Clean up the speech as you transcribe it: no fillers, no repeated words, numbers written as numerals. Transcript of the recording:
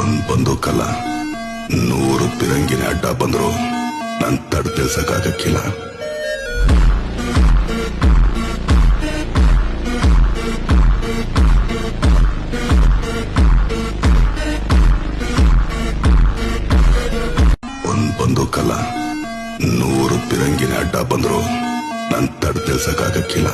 ಒಂದ್ ಬಂದೂಕಲ್ಲ 100 ಪಿರಂಗಿನ ಅಡ್ಡ ಬಂದ್ರು ನನ್ ತಡ್ ತಿಳ್ಸಕ್ಕಾಗಕ್ಕಿಲ್ಲ. ಒಂದ್ ಬಂದೂಕಲ್ಲ 100 ಪಿರಂಗಿನ ಅಡ್ಡ ಬಂದ್ರು ನನ್ ತಡ್ ತಿಳ್ಸಕ್ಕಾಗಕ್ಕಿಲ್ಲ.